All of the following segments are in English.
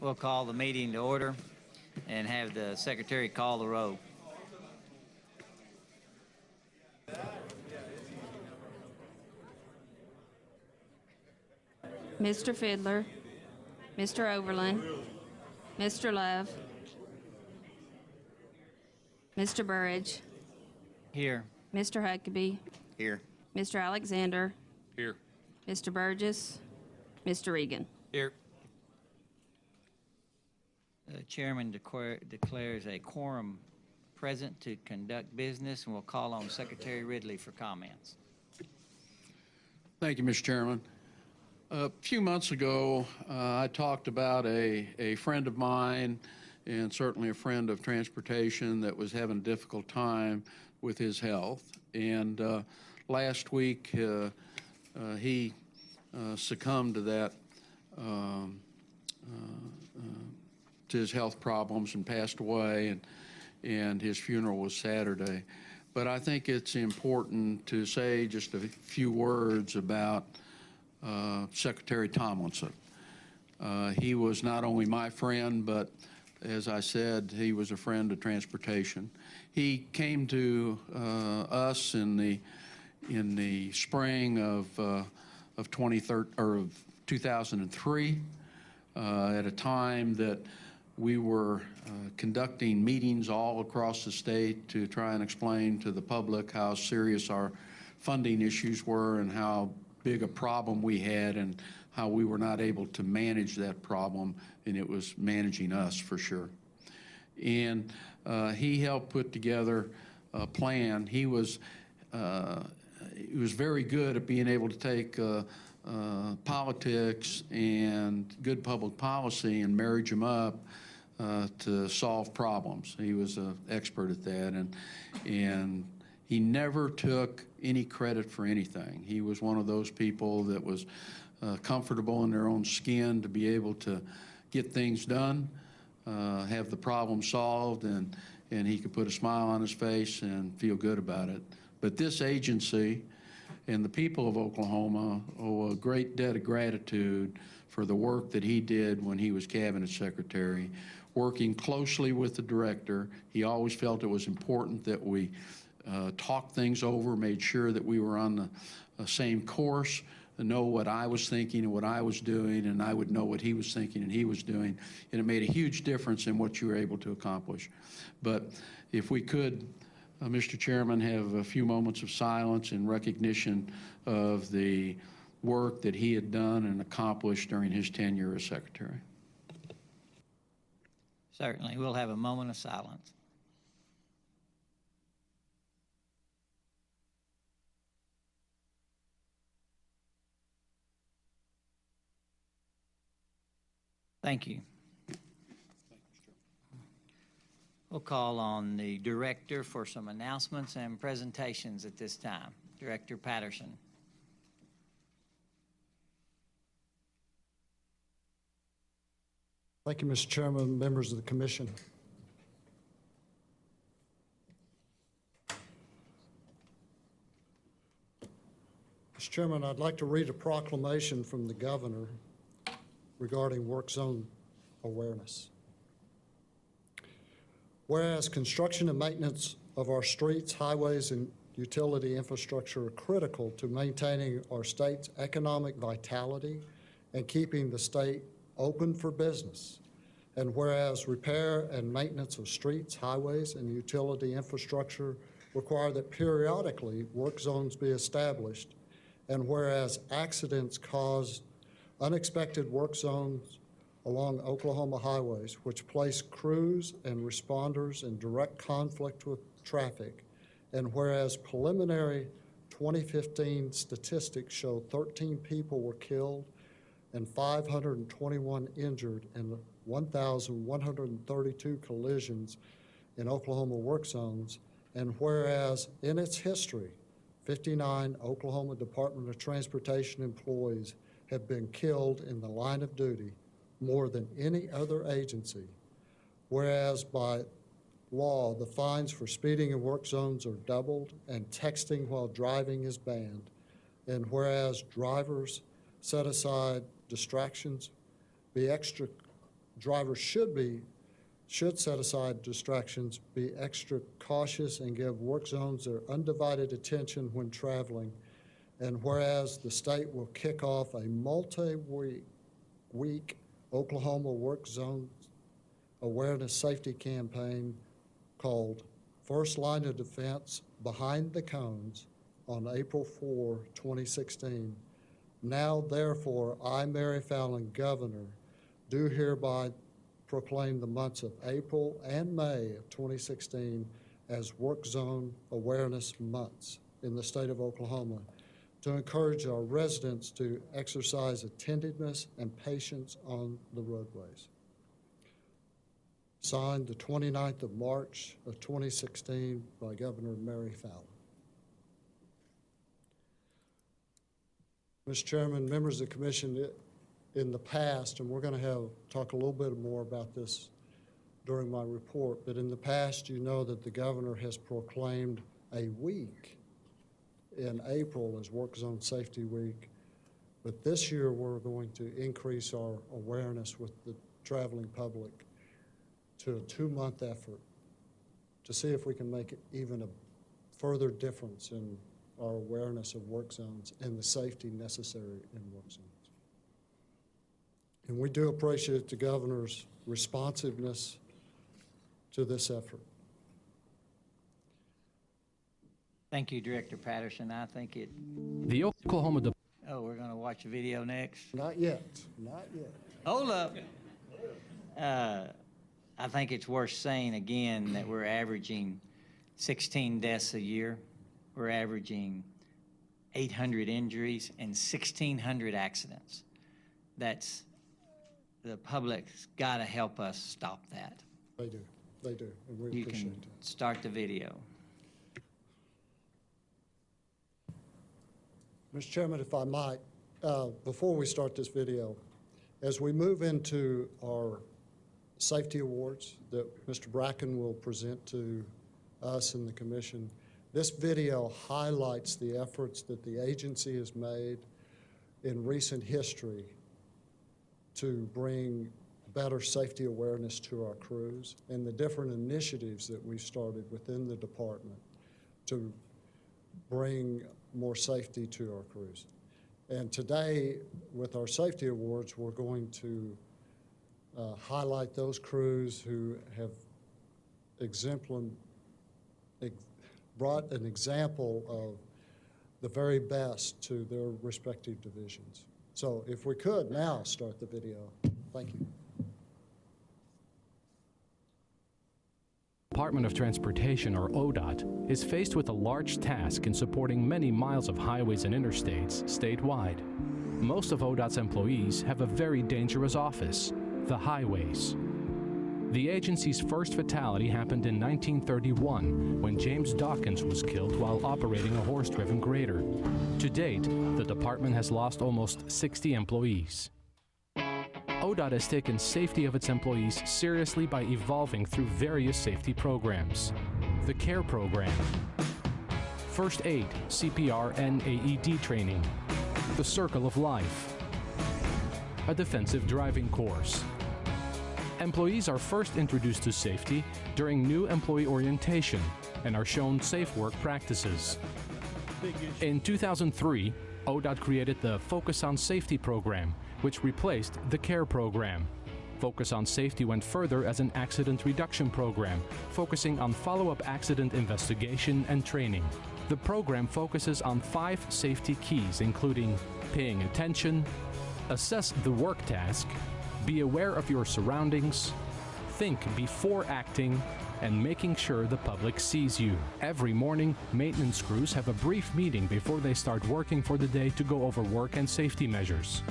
We'll call the meeting to order and have the secretary call the roll. Mr. Fiddler, Mr. Overland, Mr. Love, Mr. Burridge, Here. Mr. Huckabee, Here. Mr. Alexander, Here. Mr. Burgess, Mr. Regan. Here. The chairman declares a quorum present to conduct business, and we'll call on Secretary Ridley for comments. Thank you, Mr. Chairman. A few months ago, I talked about a friend of mine and certainly a friend of transportation that was having a difficult time with his health. And last week, he succumbed to that, to his health problems and passed away, and his funeral was Saturday. But I think it's important to say just a few words about Secretary Tomlinson. He was not only my friend, but as I said, he was a friend of transportation. He came to us in the spring of 2003 at a time that we were conducting meetings all across the state to try and explain to the public how serious our funding issues were and how big a problem we had and how we were not able to manage that problem, and it was managing us for sure. And he helped put together a plan. He was very good at being able to take politics and good public policy and marriage them up to solve problems. He was an expert at that, and he never took any credit for anything. He was one of those people that was comfortable in their own skin to be able to get things done, have the problem solved, and he could put a smile on his face and feel good about it. But this agency and the people of Oklahoma owe a great debt of gratitude for the work that he did when he was cabinet secretary, working closely with the director. He always felt it was important that we talked things over, made sure that we were on the same course, know what I was thinking and what I was doing, and I would know what he was thinking and he was doing, and it made a huge difference in what you were able to accomplish. But if we could, Mr. Chairman, have a few moments of silence in recognition of the work that he had done and accomplished during his tenure as secretary. Certainly. We'll have a moment of silence. Thank you. We'll call on the director for some announcements and presentations at this time. Director Patterson. Thank you, Mr. Chairman, members of the commission. Mr. Chairman, I'd like to read a proclamation from the governor regarding work zone awareness. Whereas construction and maintenance of our streets, highways, and utility infrastructure are critical to maintaining our state's economic vitality and keeping the state open for business. And whereas repair and maintenance of streets, highways, and utility infrastructure require that periodically work zones be established, and whereas accidents cause unexpected work zones along Oklahoma highways, which place crews and responders in direct conflict with traffic, and whereas preliminary 2015 statistics show 13 people were killed and 521 injured in 1,132 collisions in Oklahoma work zones, and whereas in its history, 59 Oklahoma Department of Transportation employees have been killed in the line of duty, more than any other agency, whereas by law, the fines for speeding in work zones are doubled and texting while driving is banned, and whereas drivers set aside distractions, be extra drivers should set aside distractions, be extra cautious, and give work zones their undivided attention when traveling. And whereas the state will kick off a multi-week Oklahoma Work Zone Awareness Safety Campaign called First Line of Defense Behind the Cones on April 4, 2016. Now, therefore, I, Mary Fallon, Governor, do hereby proclaim the months of April and May of 2016 as Work Zone Awareness Months in the state of Oklahoma to encourage our residents to exercise attentiveness and patience on the roadways. Signed the 29th of March of 2016 by Governor Mary Fallon. Mr. Chairman, members of the commission, in the past, and we're going to talk a little bit more about this during my report, but in the past, you know that the governor has proclaimed a week in April as Work Zone Safety Week, but this year we're going to increase our awareness with the traveling public to a 2-month effort to see if we can make it even a further difference in our awareness of work zones and the safety necessary in work zones. And we do appreciate the governor's responsiveness to this effort. Thank you, Director Patterson. I think it... The Oklahoma... Oh, we're going to watch a video next? Not yet, not yet. Hold up. I think it's worth saying again that we're averaging 16 deaths a year. We're averaging 800 injuries and 1,600 accidents. That's, the public's got to help us stop that. They do, and we You appreciate can that. start the video. Mr. Chairman, if I might, before we start this video, as we move into our safety awards that Mr. Bracken will present to us and the commission, this video highlights the efforts that the agency has made in recent history to bring better safety awareness to our crews and the different initiatives that we've started within the department to bring more safety to our crews. And today, with our safety awards, we're going to highlight those crews who have brought an example of the very best to their respective divisions. So if we could now start the video. Thank you. Department of Transportation, or ODOT, is faced with a large task in supporting many miles of highways and interstates statewide. Most of ODOT's employees have a very dangerous office, the highways. The agency's first fatality happened in 1931 when James Dawkins was killed while operating a horse-driven grader. To date, the department has lost almost 60 employees. ODOT has taken safety of its employees seriously by evolving through various safety programs. The CARE program, First Aid, CPR, and AED training, the Circle of Life, a defensive driving course. Employees are first introduced to safety during new employee orientation and are shown safe work practices. In 2003, ODOT created the Focus on Safety program, which replaced the CARE program. Focus on Safety went further as an accident reduction program, focusing on follow-up accident investigation and training. The program focuses on 5 safety keys, including paying attention, assess the work task, be aware of your surroundings, think before acting, and making sure the public sees you. Every morning, maintenance crews have a brief meeting before they start working for the day to go over work and safety measures.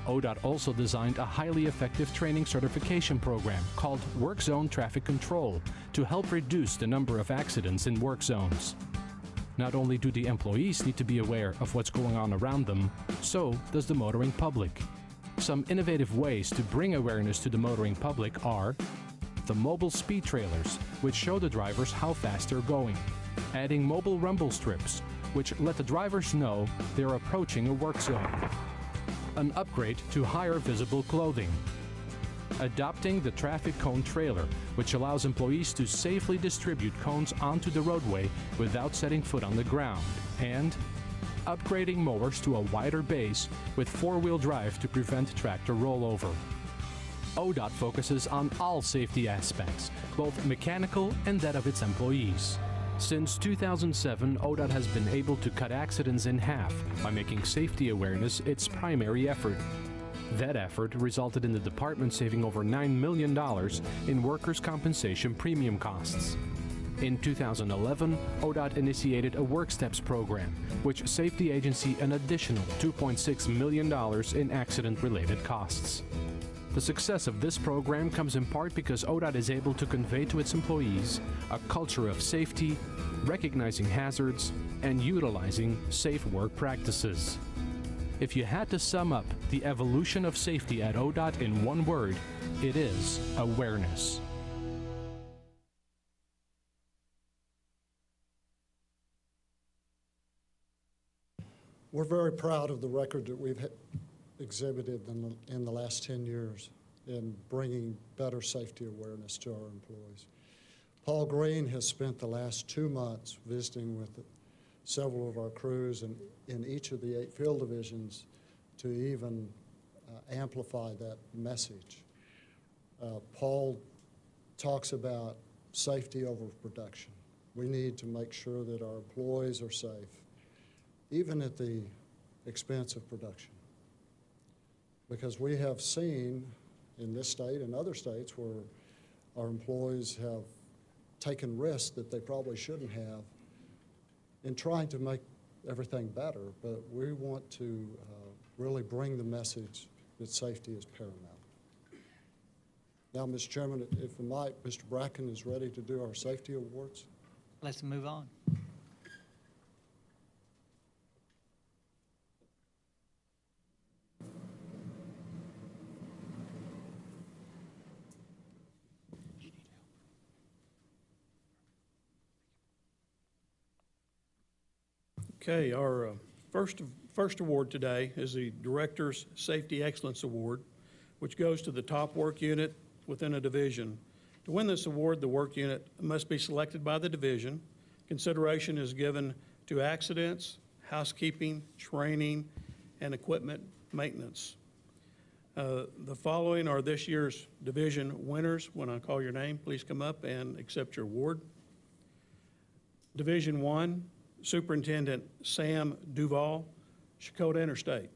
ODOT also designed a highly effective training certification program called Work Zone Traffic Control to help reduce the number of accidents in work zones. Not only do the employees need to be aware of what's going on around them, so does the motoring public. Some innovative ways to bring awareness to the motoring public are the mobile speed trailers, which show the drivers how fast they're going, adding mobile rumble strips, which let the drivers know they're approaching a work zone, an upgrade to higher visible clothing, adopting the traffic cone trailer, which allows employees to safely distribute cones onto the roadway without setting foot on the ground, and upgrading mowers to a wider base with four-wheel drive to prevent tractor rollover. ODOT focuses on all safety aspects, both mechanical and that of its employees. Since 2007, ODOT has been able to cut accidents in half by making safety awareness its primary effort. That effort resulted in the department saving over $9 million in workers' compensation premium costs. In 2011, ODOT initiated a Work Steps program, which saved the agency an additional $2.6 million in accident-related costs. The success of this program comes in part because ODOT is able to convey to its employees a culture of safety, recognizing hazards, and utilizing safe work practices. If you had to sum up the evolution of safety at ODOT in one word, it is awareness. We're very proud of the record that we've exhibited in the last 10 years in bringing better safety awareness to our employees. Paul Green has spent the last 2 months visiting with several of our crews in each of the 8 field divisions to even amplify that message. Paul talks about safety over production. We need to make sure that our employees are safe, even at the expense of production. Because we have seen in this state and other states where our employees have taken risks that they probably shouldn't have in trying to make everything better, but we want to really bring the message that safety is paramount. Now, Mr. Chairman, if I might, Mr. Bracken is ready to do our safety awards. Let's move on. Okay, our first award today is the Director's Safety Excellence Award, which goes to the top work unit within a division. To win this award, the work unit must be selected by the division. Consideration is given to accidents, housekeeping, training, and equipment maintenance. The following are this year's division winners. When I call your name, please come up and accept your award. Division 1, Superintendent Sam Duval, Shakota Interstate.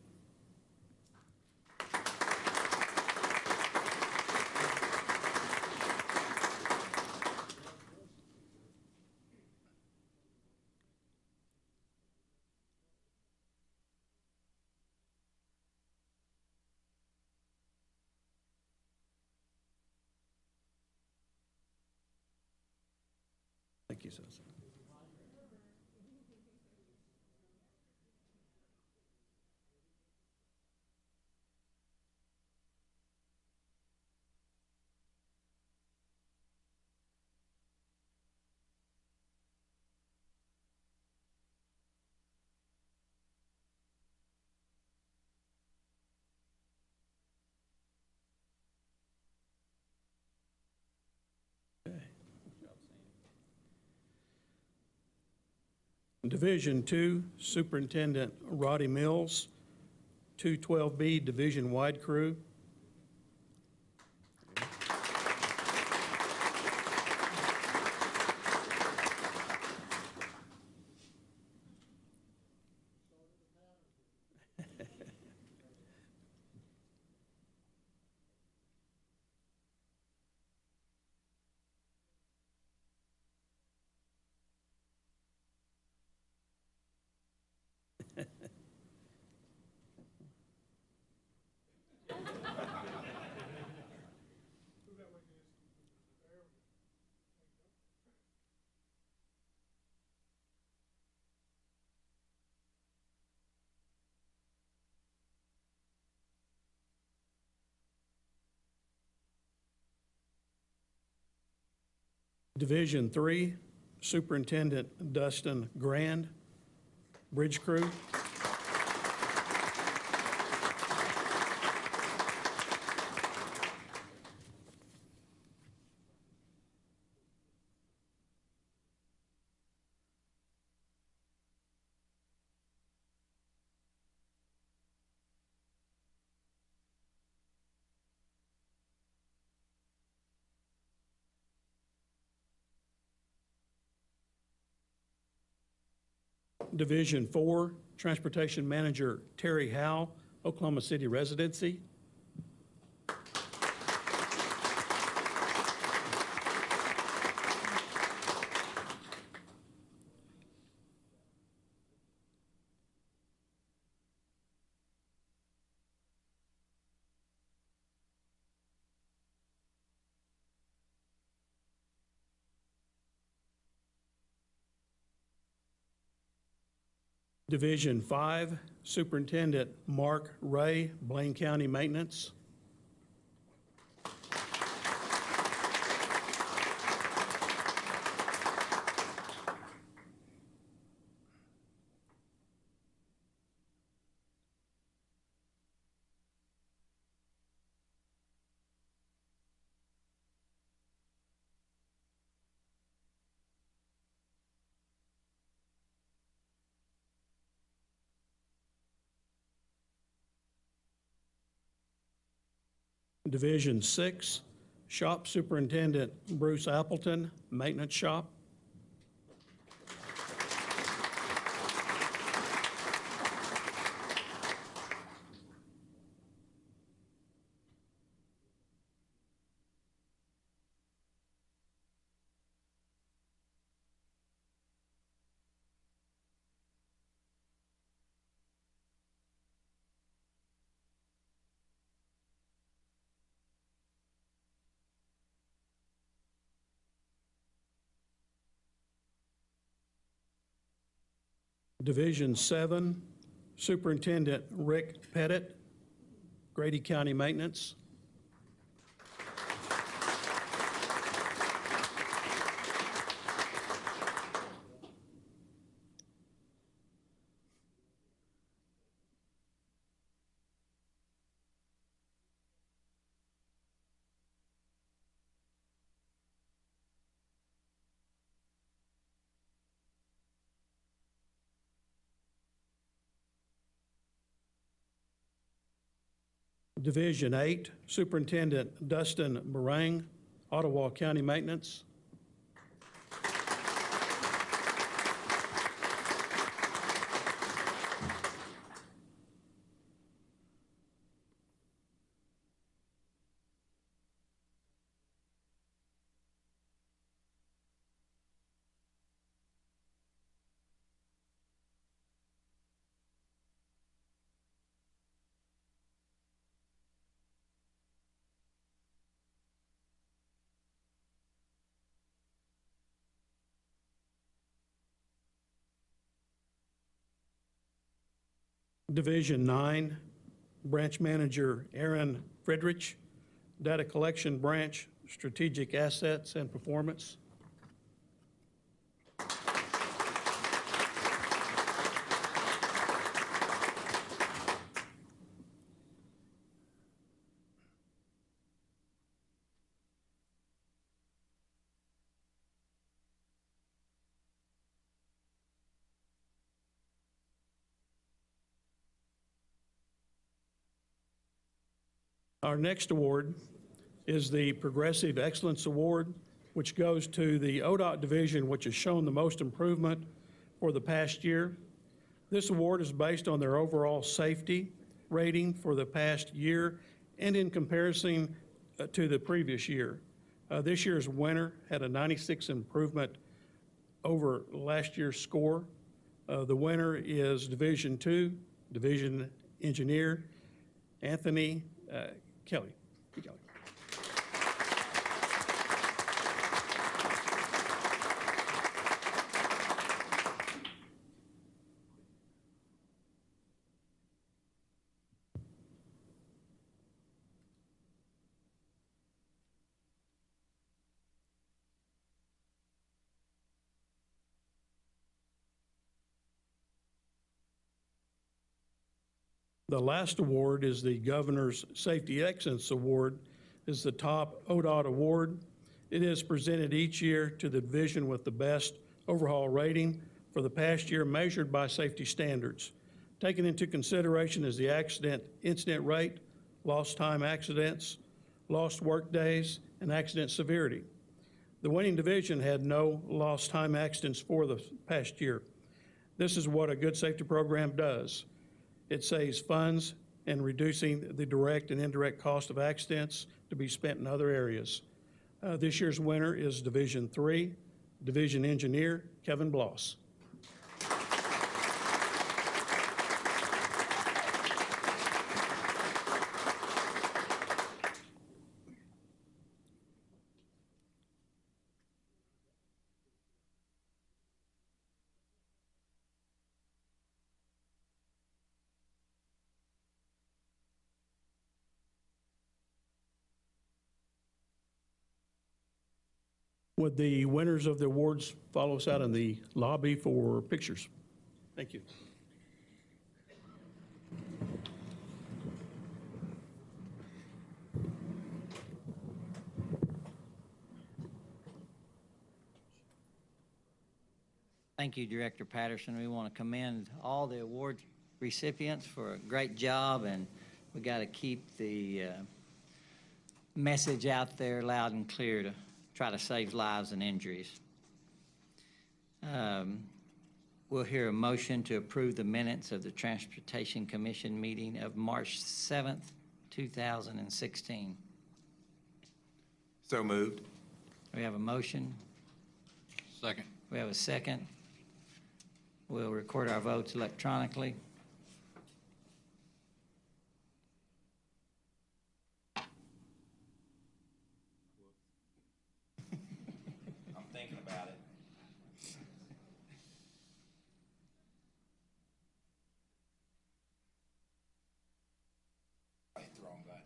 Thank you, sir. Division 2, Superintendent Roddy Mills, 212B Division-wide crew. Division 3, Superintendent Dustin Grand, bridge crew. Division 4, Transportation Manager Terry Howe, Oklahoma City residency. Division 5, Superintendent Mark Ray, Blaine County Maintenance. Division 6, Shop Superintendent Bruce Appleton, Maintenance Shop. Division 7, Superintendent Rick Pettit, Grady County Maintenance. Division 8, Superintendent Dustin Meringue, Ottawa County Maintenance. Division 9, Branch Manager Aaron Friedrich, Data Collection Branch, Strategic Assets and Performance. Our next award is the Progressive Excellence Award, which goes to the ODOT division, which has shown the most improvement for the past year. This award is based on their overall safety rating for the past year and in comparison to the previous year. This year's winner had a 96 improvement over last year's score. The winner is Division 2, Division Engineer Anthony Kelly. Kelly. The last award is the Governor's Safety Excellence Award. Is the top ODOT award. It is presented each year to the division with the best overall rating for the past year measured by safety standards. Taken into consideration is the accident incident rate, lost time accidents, lost work days, and accident severity. The winning division had no lost time accidents for the past year. This is what a good safety program does. It saves funds and reducing the direct and indirect cost of accidents to be spent in other areas. This year's winner is Division 3, Division Engineer Kevin Bloss. Would the winners of the awards follow us out in the lobby for pictures? Thank you. Thank you, Director Patterson. We want to commend all the award recipients for a great job, and we got to keep the message out there loud and clear to try to save lives and injuries. We'll hear a motion to approve the minutes of the Transportation Commission meeting of March 7th, 2016. So moved. We have a motion. Second. We have a second. We'll record our votes electronically. I'm thinking about it. I hit the wrong button.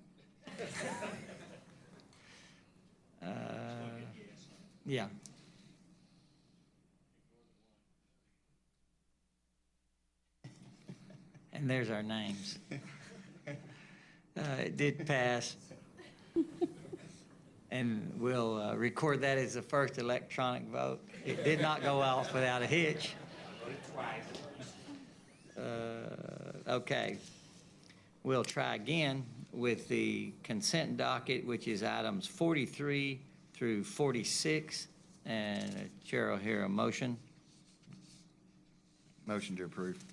Yeah. And there's our names. It did pass. And we'll record that as the first electronic vote. It did not go off without a hitch. Okay. We'll try again with the consent docket, which is items 43 through 46. And the chair will hear a motion. Motion to approve.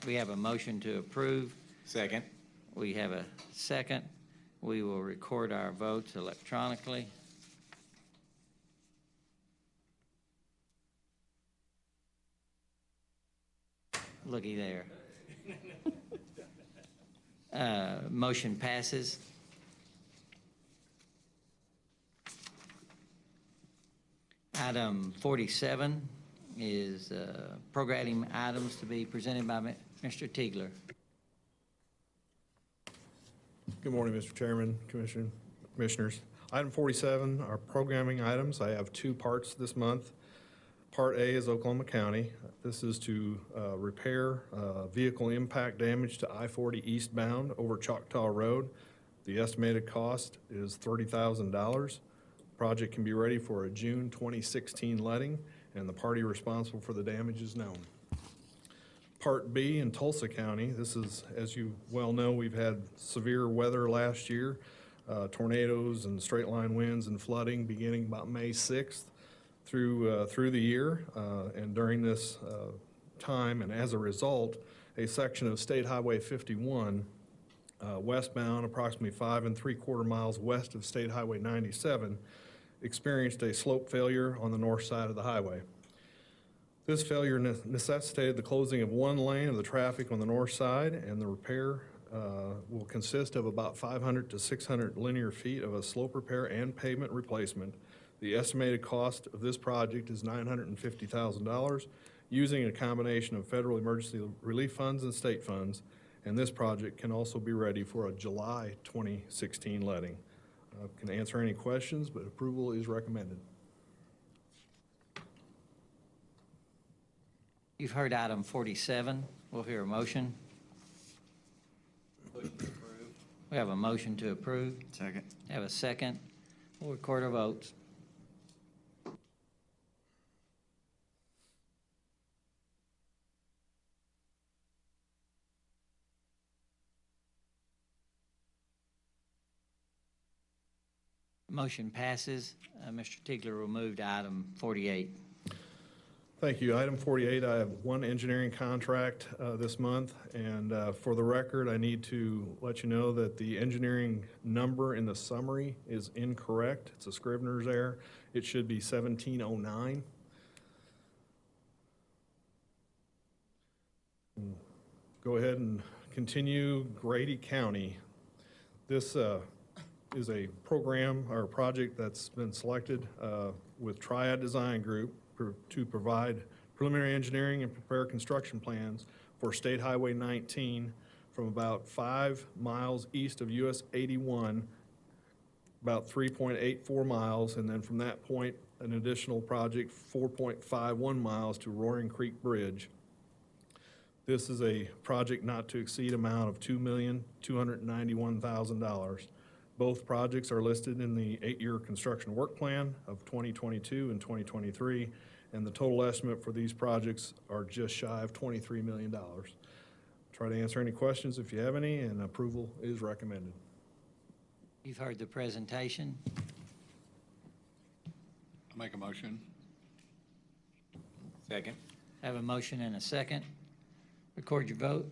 We have a motion to approve. Second. We have a second. We will record our votes electronically. Looky there. Motion passes. Item 47 is programming items to be presented by Mr. Tiegler. Good morning, Mr. Chairman, Commissioners. Item 47 are programming items. I have two parts this month. Part A is Oklahoma County. This is to repair vehicle impact damage to I-40 eastbound over Choctaw Road. The estimated cost is $30,000. Project can be ready for a June 2016 letting, and the party responsible for the damage is known. Part B in Tulsa County, this is, as you well know, we've had severe weather last year, tornadoes and straight line winds and flooding beginning about May 6th through the year. And during this time, and as a result, a section of State Highway 51 westbound approximately 5 3/4 miles west of State Highway 97 experienced a slope failure on the north side of the highway. This failure necessitated the closing of one lane of the traffic on the north side, and the repair will consist of about 500 to 600 linear feet of a slope repair and pavement replacement. The estimated cost of this project is $950,000 using a combination of federal emergency relief funds and state funds, and this project can also be ready for a July 2016 letting. Can answer any questions, but approval is recommended. You've heard item 47. We'll hear a motion. Motion to approve. We have a motion to approve. Second. Have a second. We'll record our votes. Motion passes. Mr. Tiegler will move to item 48. Thank you. Item 48, I have one engineering contract this month, and for the record, I need to let you know that the engineering number in the summary is incorrect. It's a Scrivener's error. It should be 1709. Go ahead and continue Grady County. This is a program or project that's been selected with Triad Design Group to provide preliminary engineering and prepare construction plans for State Highway 19 from about 5 miles east of US 81, about 3.84 miles, and then from that point, an additional project 4.51 miles to Roaring Creek Bridge. This is a project not to exceed amount of $2,291,000. Both projects are listed in the 8-year construction work plan of 2022 and 2023, and the total estimate for these projects are just shy of $23 million. Try to answer any questions if you have any, and approval is recommended. You've heard the presentation. I'll make a motion. Second. Have a motion and a second. Record your vote.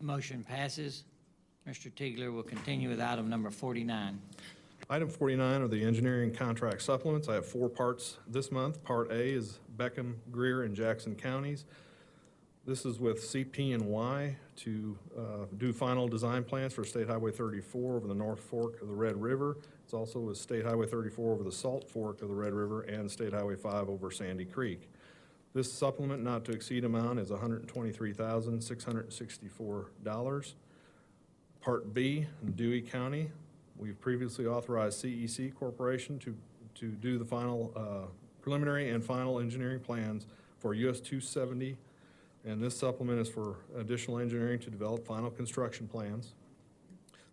Motion passes. Mr. Tigler will continue with item number 49. Item 49 are the engineering contract supplements. I have 4 parts this month. Part A is Beckham, Greer, and Jackson counties. This is with CP&Y to do final design plans for State Highway 34 over the North Fork of the Red River. It's also with State Highway 34 over the Salt Fork of the Red River and State Highway 5 over Sandy Creek. This supplement not to exceed amount is $123,664. Part B, Dewey County. We've previously authorized CEC Corporation to do the final preliminary and final engineering plans for US 270, and this supplement is for additional engineering to develop final construction plans.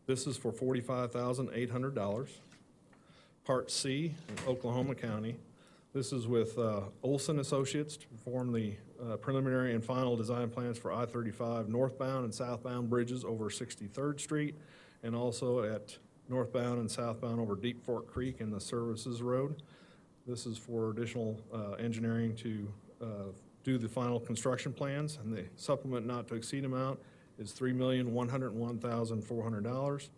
This is for $45,800. Part C, Oklahoma County. This is with Olson Associates to perform the preliminary and final design plans for I-35 northbound and southbound bridges over 63rd Street, and also at northbound and southbound over Deep Fork Creek and the Services Road. This is for additional engineering to do the final construction plans, and the supplement not to exceed amount is $3,101,400.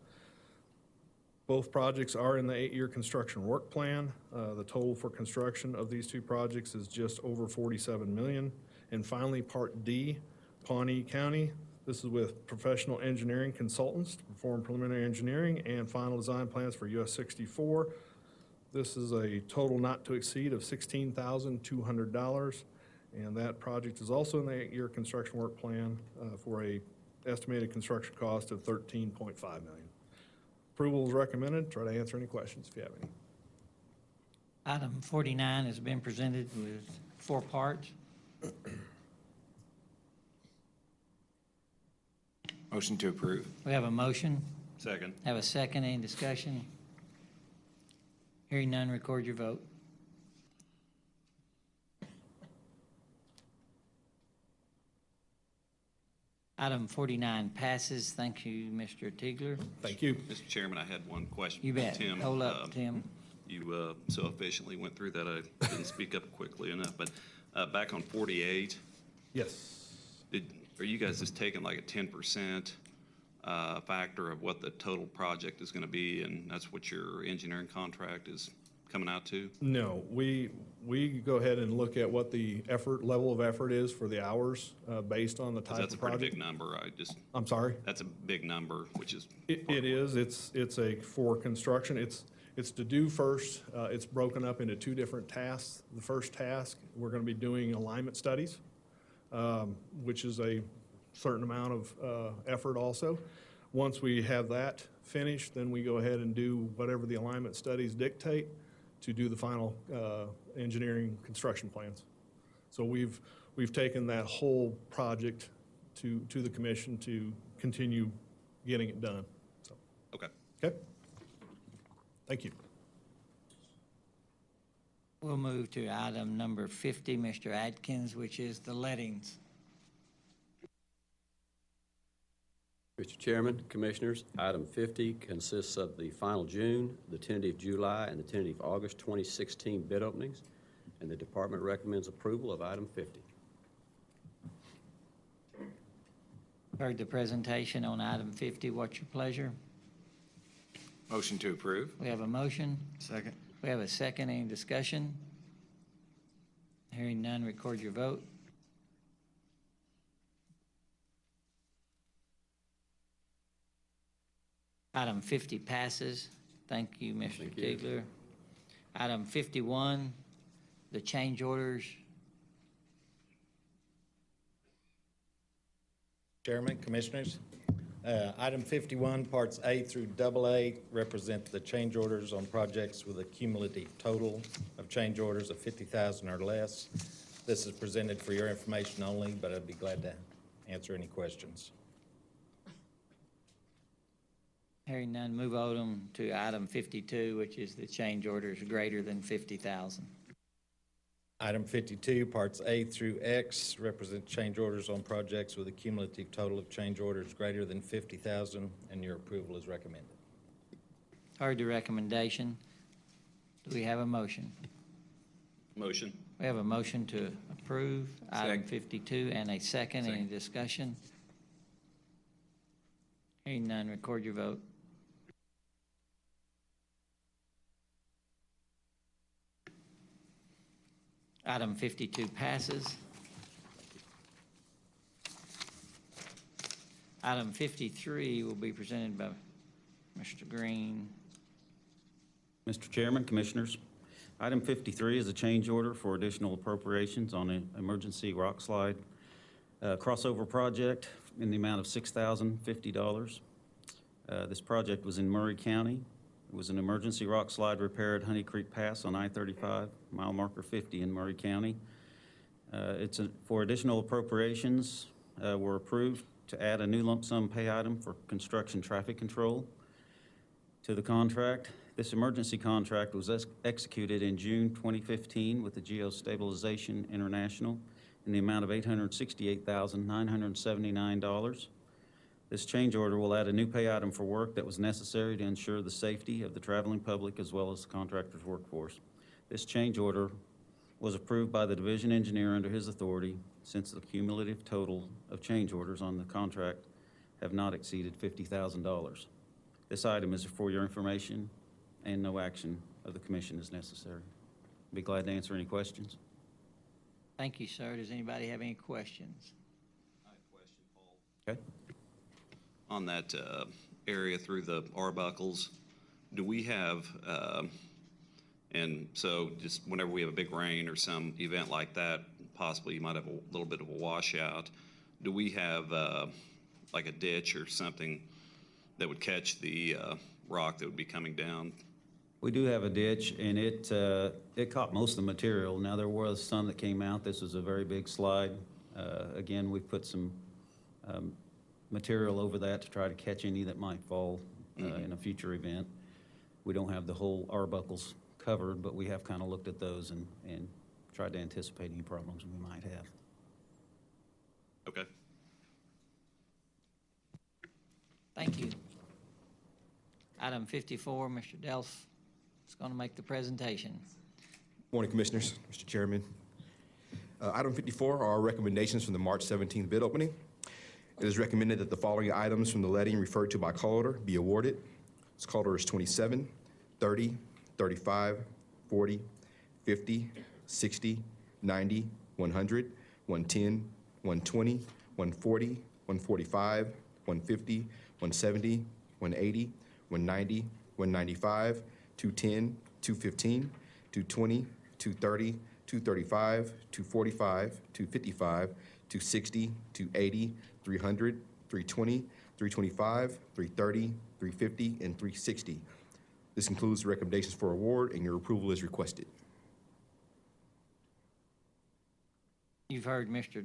Both projects are in the 8-year construction work plan. The total for construction of these 2 projects is just over $47 million. And finally, Part D, Pawnee County. This is with professional engineering consultants to perform preliminary engineering and final design plans for US 64. This is a total not to exceed of $16,200. And that project is also in the 8-year construction work plan for a estimated construction cost of $13.5 million. Approval is recommended. Try to answer any questions if you have any. Item 49 has been presented with 4 parts. Motion to approve. We have a motion. Second. Have a second. Any discussion? Hearing none, record your vote. Item 49 passes. Thank you, Mr. Tigler. Thank you. Mr. Chairman, I had one question. You for bet. Tim. Hold up, Tim. You so efficiently went through that, I didn't speak up quickly enough. But back on 48, Yes. are you guys just taking like a 10% factor of what the total project is going to be, and that's what your engineering contract is coming out to? No, we go ahead and look at what the level of effort is for the hours based on the type That's of a pretty project. big number. I'm sorry? That's a big number, which is. It is. It's for construction. It's to do first. It's broken up into 2 different tasks. The first task, we're going to be doing alignment studies, which is a certain amount of effort also. Once we have that finished, then we go ahead and do whatever the alignment studies dictate to do the final engineering construction plans. So we've taken that whole project to the commission to continue getting it done. So, Okay. okay. Thank you. We'll move to item number 50, Mr. Atkins, which is the lettings. Mr. Chairman, Commissioners, item 50 consists of the final June, the tentative July, and the tentative August 2016 bid openings, and the department recommends approval of item 50. Heard the presentation on item 50. What's your pleasure? Motion to approve. We have a motion. Second. We have a second. Any discussion? Hearing none, record your vote. Item 50 passes. Thank you, Mr. Tigler. Item 51, the change orders. Chairman, Commissioners, item 51, parts A through AA represent the change orders on projects with a cumulative total of change orders of $50,000 or less. This is presented for your information only, but I'd be glad to answer any questions. Hearing none, move on to item 52, which is the change orders greater than 50,000. Item 52, parts A through X represent change orders on projects with a cumulative total of change orders greater than 50,000, and your approval is recommended. Heard the recommendation. Do we have a motion? Motion. We have a motion to approve item Second. 52 and a second. Any discussion? Hearing none, record your vote. Item 52 passes. Item 53 will be presented by Mr. Green. Mr. Chairman, Commissioners, item 53 is a change order for additional appropriations on an emergency rock slide crossover project in the amount of $6,050. This project was in Murray County. It was an emergency rock slide repair at Honey Creek Pass on I-35, mile marker 50 in Murray County. For additional appropriations were approved to add a new lump sum pay item for construction traffic control to the contract. This emergency contract was executed in June 2015 with the Geostabilization International in the amount of $868,979. This change order will add a new pay item for work that was necessary to ensure the safety of the traveling public as well as the contractor's workforce. This change order was approved by the Division Engineer under his authority since the cumulative total of change orders on the contract have not exceeded $50,000. This item is for your information and no action of the Commission is necessary. I'd be glad to answer any questions. Thank you, sir. Does anybody have any questions? I have a question, Paul. Okay. On that area through the Arbuckles, do we have, and so just whenever we have a big rain or some event like that, possibly you might have a little bit of a washout, do we have like a ditch or something that would catch the rock that would be coming down? We do have a ditch, and it caught most of the material. Now, there was some that came out. This was a very big slide. Again, we put some material over that to try to catch any that might fall in a future event. We don't have the whole Arbuckles covered, but we have kind of looked at those and tried to anticipate any problems we might have. Okay. Thank you. Item 54, Mr. Delf is going to make the presentation. Morning, Commissioners, Mr. Chairman. Item 54 are our recommendations from the March 17th bid opening. It is recommended that the following items from the letting referred to by call order be awarded. This call order is 27, 30, 35, 40, 50, 60, 90, 100, 110, 120, 140, 145, 150, 170, 180, 190, 195, 210, 215, 220, 230, 235, 245, 255, 260, 280, 300, 320, 325, 330, 350, and 360. This includes the recommendations for award, and your approval is requested. You've heard Mr.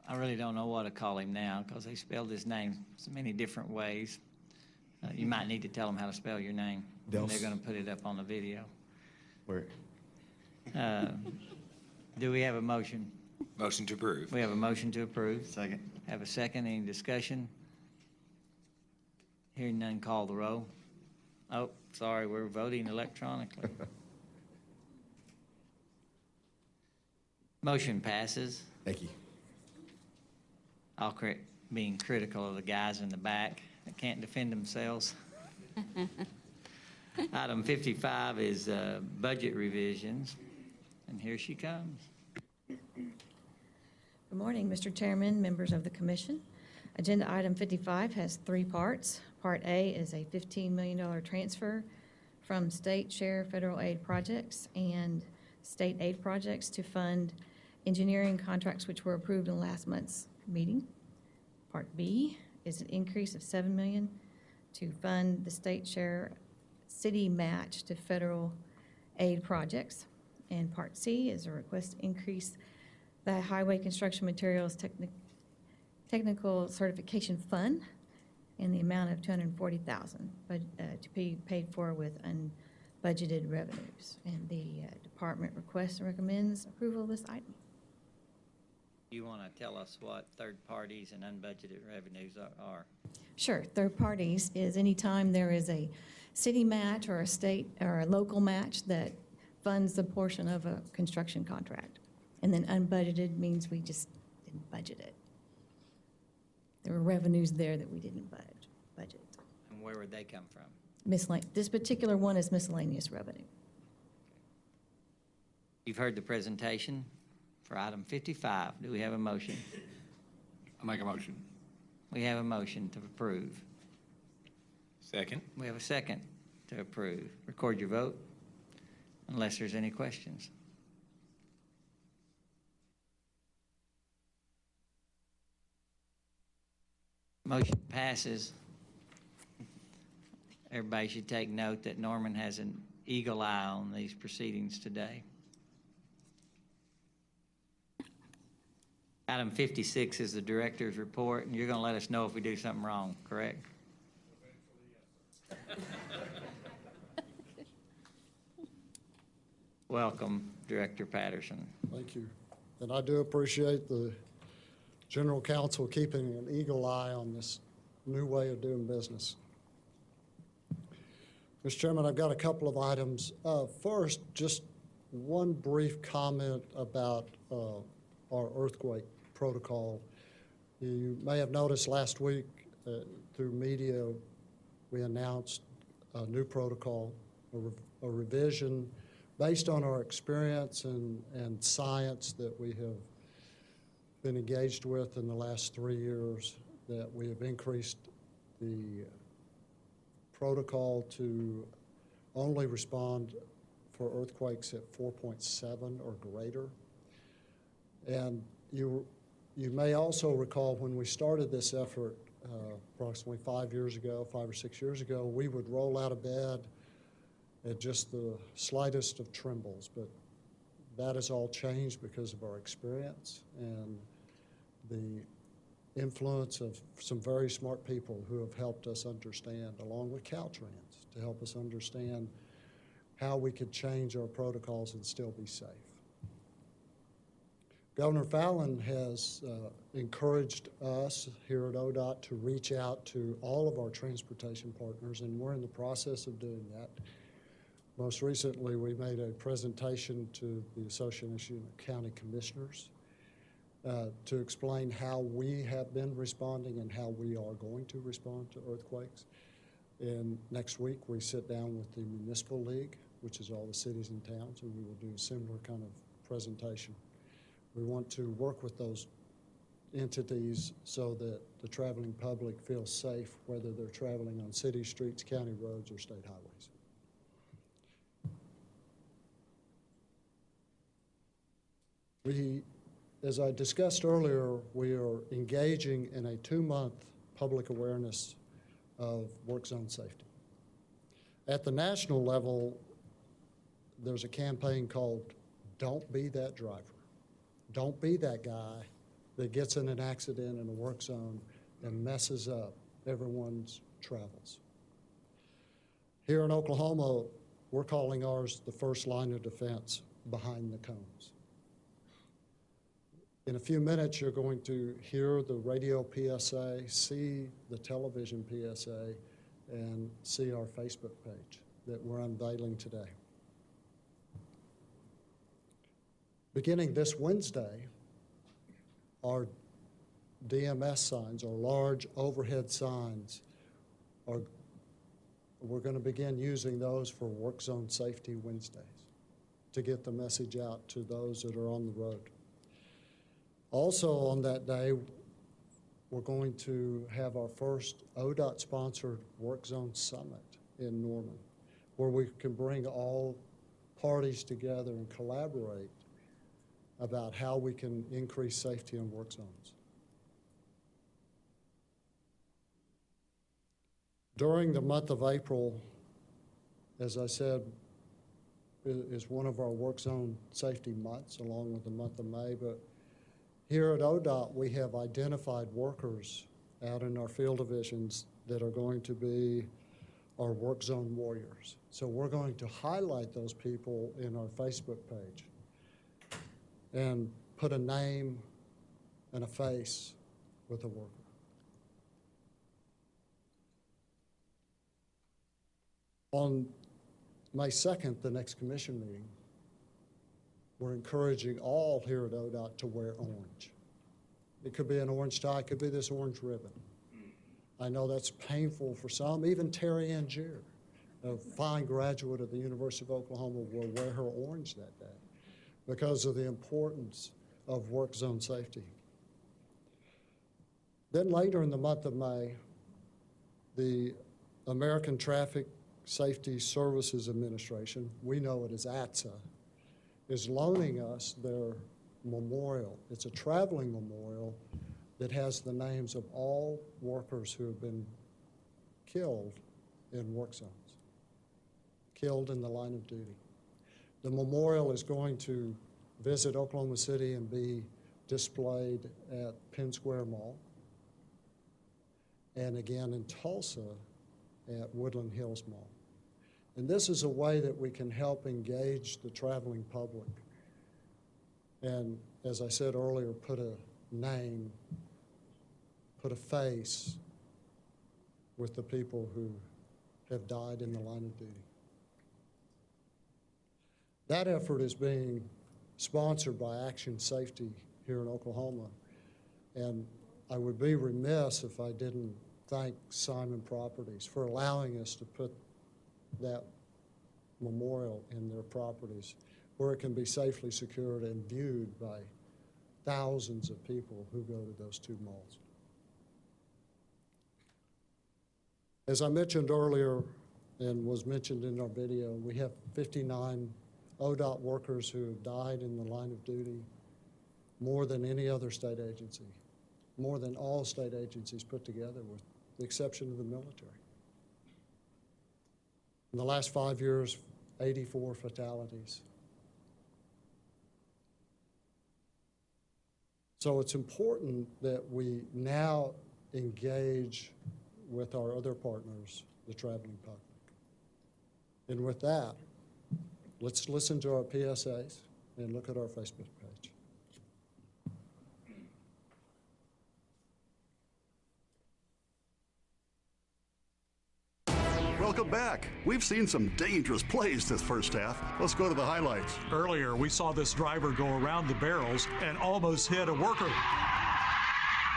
I really don't know what to call him now because they spelled his name so many different ways. You might need to tell them how to spell your name. They're going to put it up on the video. Where? Do we have a motion? Motion to approve. We have a motion to approve. Second. Have a second. Any discussion? Hearing none, call the roll. Oh, sorry, we're voting electronically. Motion passes. Thank you. All being critical of the guys in the back that can't defend themselves. Item 55 is budget revisions, and here she comes. Good morning, Mr. Chairman, members of the commission. Agenda item 55 has 3 parts. Part A is a $15 million transfer from state share federal aid projects and state aid projects to fund engineering contracts which were approved in last month's meeting. Part B is an increase of $7 million to fund the state share city match to federal aid projects. And Part C is a request to increase the highway construction materials technical certification fund in the amount of $240,000, but to be paid for with unbudgeted revenues. And the department requests and recommends approval of this item. You want to tell us what third parties and unbudgeted revenues are? Sure. Third parties is anytime there is a city match or a state or a local match that funds the portion of a construction contract. And then unbudgeted means we just didn't budget it. There were revenues there that we didn't budget. And where would they come from? This particular one is miscellaneous revenue. You've heard the presentation for item 55. Do we have a motion? I'll make a motion. We have a motion to approve. Second. We have a second to approve. Record your vote unless there's any questions. Motion passes. Everybody should take note that Norman has an eagle eye on these proceedings today. Item 56 is the director's report, and you're going to let us know if we do something wrong, correct? Welcome, Director Patterson. Thank you. And I do appreciate the General Counsel keeping an eagle eye on this new way of doing business. Mr. Chairman, I've got a couple of items. First, just one brief comment about our earthquake protocol. You may have noticed last week through media, we announced a new protocol, a revision based on our experience and science that we have been engaged with in the last 3 years, that we have increased the protocol to only respond for earthquakes at 4.7 or greater. And you may also recall when we started this effort approximately 5 or 6 years ago, we would roll out of bed at just the slightest of trembles, but that has all changed because of our experience and the influence of some very smart people who have helped us understand, along with Caltrans, to help us understand how we could change our protocols and still be safe. Governor Fallin has encouraged us here at ODOT to reach out to all of our transportation partners, and we're in the process of doing that. Most recently, we made a presentation to the Association of County Commissioners to explain how we have been responding and how we are going to respond to earthquakes. And next week, we sit down with the Municipal League, which is all the cities and towns, and we will do a similar kind of presentation. We want to work with those entities so that the traveling public feels safe, whether they're traveling on city streets, county roads, or state highways. As I discussed earlier, we are engaging in a 2-month public awareness of work zone safety. At the national level, there's a campaign called Don't Be That Driver. Don't be that guy that gets in an accident in a work zone and messes up everyone's travels. Here in Oklahoma, we're calling ours the first line of defense behind the cones. In a few minutes, you're going to hear the radio PSA, see the television PSA, and see our Facebook page that we're unveiling today. Beginning this Wednesday, our DMS signs, our large overhead signs, we're going to begin using those for Work Zone Safety Wednesdays to get the message out to those that are on the road. Also on that day, we're going to have our first ODOT-sponsored Work Zone Summit in Norman, where we can bring all parties together and collaborate about how we can increase safety in work zones. During the month of April, as I said, is one of our work zone safety months, along with the month of May. But here at ODOT, we have identified workers out in our field divisions that are going to be our work zone warriors. So we're going to highlight those people in our Facebook page and put a name and a face with a worker. On May 2nd, the next commission meeting, we're encouraging all here at ODOT to wear orange. It could be an orange tie, it could be this orange ribbon. I know that's painful for some. Even Terry Angier, a fine graduate of the University of Oklahoma, will wear her orange that day because of the importance of work zone safety. Then later in the month of May, the American Traffic Safety Services Administration, we know it as ATSA, is loaning us their memorial. It's a traveling memorial that has the names of all workers who have been killed in work zones, killed in the line of duty. The memorial is going to visit Oklahoma City and be displayed at Penn Square Mall, and again in Tulsa at Woodland Hills Mall. And this is a way that we can help engage the traveling public. And as I said earlier, put a name, put a face with the people who have died in the line of duty. That effort is being sponsored by Action Safety here in Oklahoma. And I would be remiss if I didn't thank Simon Properties for allowing us to put that memorial in their properties where it can be safely secured and viewed by thousands of people who go to those two malls. As I mentioned earlier and was mentioned in our video, we have 59 ODOT workers who have died in the line of duty, more than any other state agency, more than all state agencies put together with the exception of the military. In the last 5 years, 84 fatalities. So it's important that we now engage with our other partners, the traveling public. And with that, let's listen to our PSAs and look at our Facebook page. Welcome back. We've seen some dangerous plays this first half. Let's go to the highlights. Earlier, we saw this driver go around the barrels and almost hit a worker.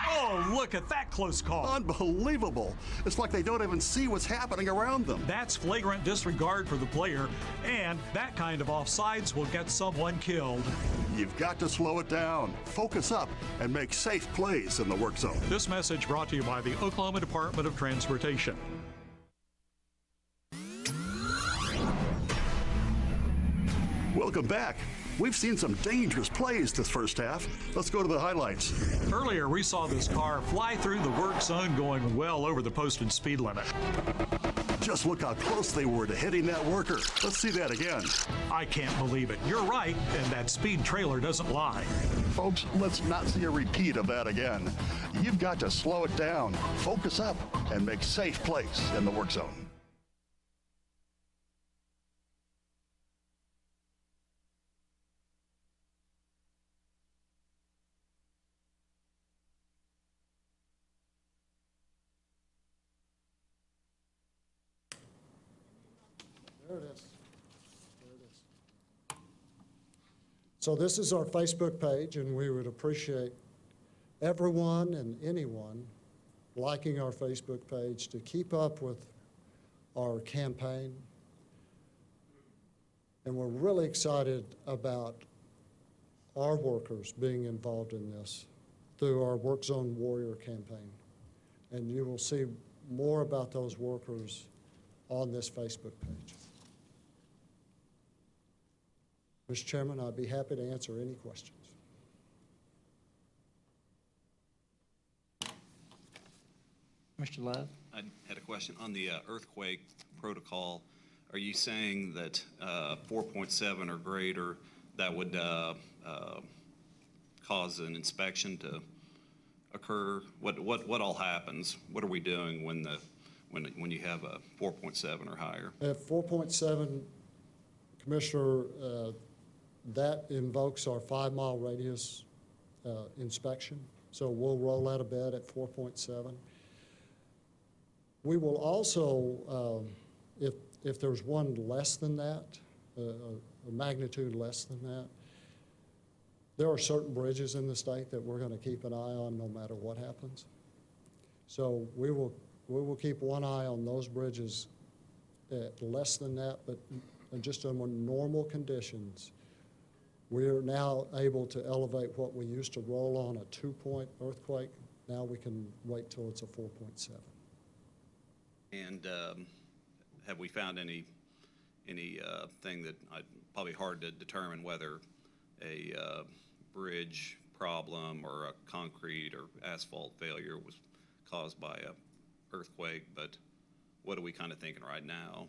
Oh, look at that close call. Unbelievable. It's like they don't even see what's happening around them. That's flagrant disregard for the player, and that kind of offsides will get someone killed. You've got to slow it down, focus up, and make safe plays in the work zone. This message brought to you by the Oklahoma Department of Transportation. Welcome back. We've seen some dangerous plays this first half. Let's go to the highlights. Earlier, we saw this car fly through the work zone going well over the posted speed limit. Just look how close they were to hitting that worker. Let's see that again. I can't believe it. You're right, and that speed trailer doesn't lie. Folks, let's not see a repeat of that again. You've got to slow it down, focus up, and make safe plays in the work zone. There it is. There it is. So this is our Facebook page, and we would appreciate everyone and anyone liking our Facebook page to keep up with our campaign. And we're really excited about our workers being involved in this through our Work Zone Warrior campaign. And you will see more about those workers on this Facebook page. Mr. Chairman, I'd be happy to answer any questions. Mr. Love? I had a question on the earthquake protocol. Are you saying that 4.7 or greater, that would cause an inspection to occur? What all happens? What are we doing when you have a 4.7 or higher? At 4.7, Commissioner, that invokes our 5-mile radius inspection. So we'll roll out of bed at 4.7. We will also, if there's one less than that, a magnitude less than that, there are certain bridges in the state that we're going to keep an eye on no matter what happens. So we will keep one eye on those bridges at less than that, but just under normal conditions, we're now able to elevate what we used to roll on a 2-point earthquake. Now we can wait till it's a 4.7. And have we found any thing that probably hard to determine whether a bridge problem or a concrete or asphalt failure was caused by a earthquake? But what are we kind of thinking right now?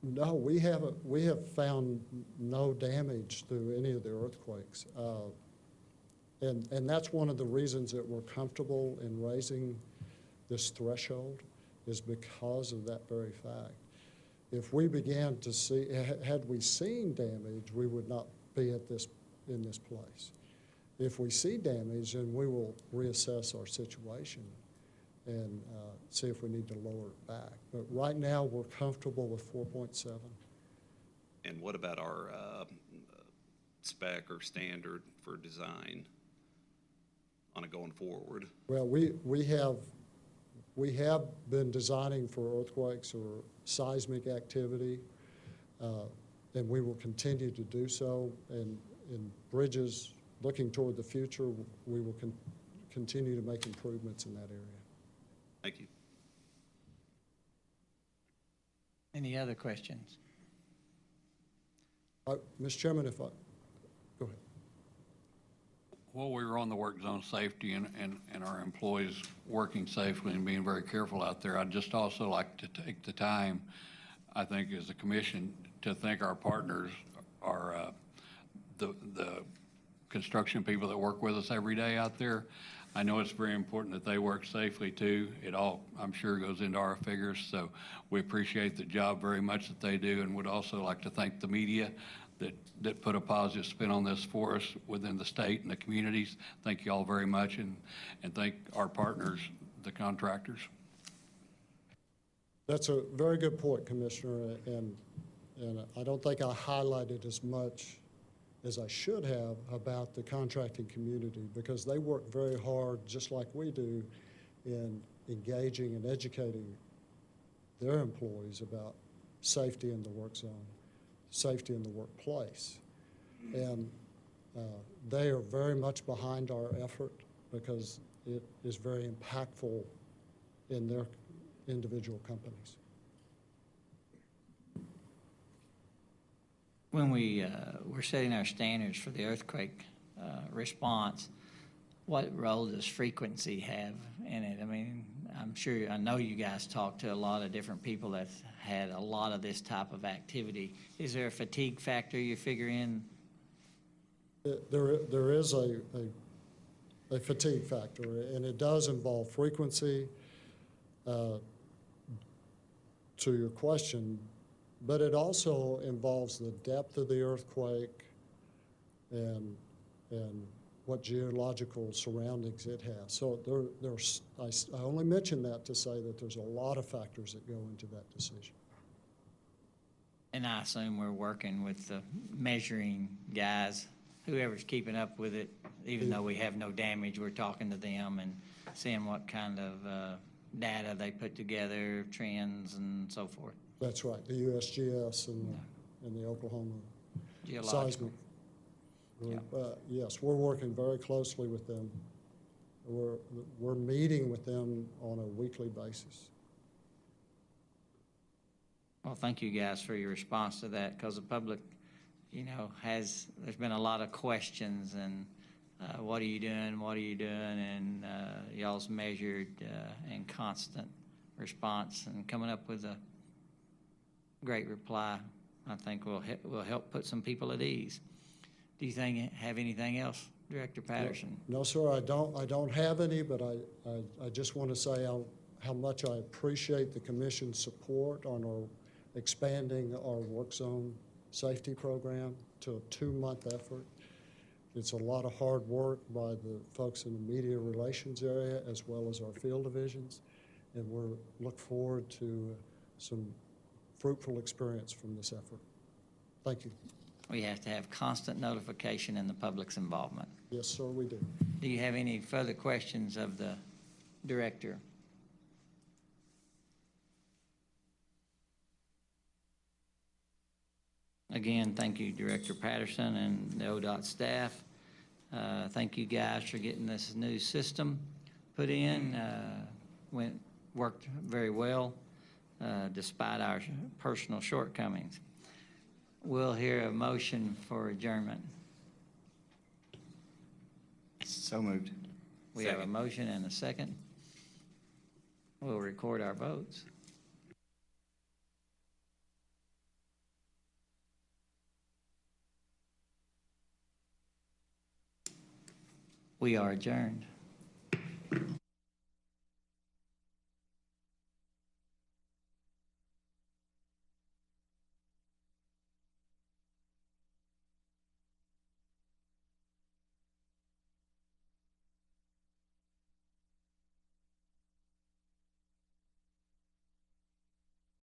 No, we have found no damage through any of the earthquakes. And that's one of the reasons that we're comfortable in raising this threshold, is because of that very fact. If we began to see, had we seen damage, we would not be in this place. If we see damage, then we will reassess our situation and see if we need to lower it back. But right now, we're comfortable with 4.7. And what about our spec or standard for design on a going forward? Well, we have been designing for earthquakes or seismic activity, and we will continue to do so. And in bridges, looking toward the future, we will continue to make improvements in that area. Thank you. Any other questions? Mr. Chairman, go ahead. While we were on the work zone safety and our employees working safely and being very careful out there, I'd just also like to take the time, I think, as a commission, to thank our partners, the construction people that work with us every day out there. I know it's very important that they work safely too. It all, I'm sure, goes into our figures, so we appreciate the job very much that they do, and would also like to thank the media that put a positive spin on this for us within the state and the communities. Thank you all very much, and thank our partners, the contractors. That's a very good point, Commissioner, and I don't think I highlighted as much as I should have about the contracting community, because they work very hard, just like we do, in engaging and educating their employees about safety in the work zone, safety in the workplace. And they are very much behind our effort because it is very impactful in their individual companies. When we're setting our standards for the earthquake response, what role does frequency have in it? I mean, I know you guys talk to a lot of different people that's had a lot of this type of activity. Is there a fatigue factor you figure in? There is a fatigue factor, and it does involve frequency. To your question, but it also involves the depth of the earthquake and what geological surroundings it has. So I only mention that to say that there's a lot of factors that go into that decision. And I assume we're working with the measuring guys, whoever's keeping up with it, even though we have no damage, we're talking to them and seeing what kind of data they put together, trends and so forth. That's right, the USGS and the Oklahoma Geological. seismic group. Yes, we're working very closely with them. We're meeting with them on a weekly basis. Well, thank you guys for your response to that, because the public, you know, there's been a lot of questions and what are you doing, what are you doing, and y'all's measured and constant response and coming up with a great reply, I think will help put some people at ease. Do you have anything else, Director Patterson? No, sir, I don't have any, but I just want to say how much I appreciate the Commission's support on our expanding our work zone safety program to a 2-month effort. It's a lot of hard work by the folks in the media relations area as well as our field divisions, and we look forward to some fruitful experience from this effort. Thank you. We have to have constant notification and the public's involvement. Yes, sir, we do. Do you have any further questions of the Director? Again, thank you, Director Patterson and the ODOT staff. Thank you guys for getting this new system put in. Worked very well despite our personal shortcomings. We'll hear a motion for adjournment. So moved. We have a motion and a second. We'll record our votes. We are adjourned.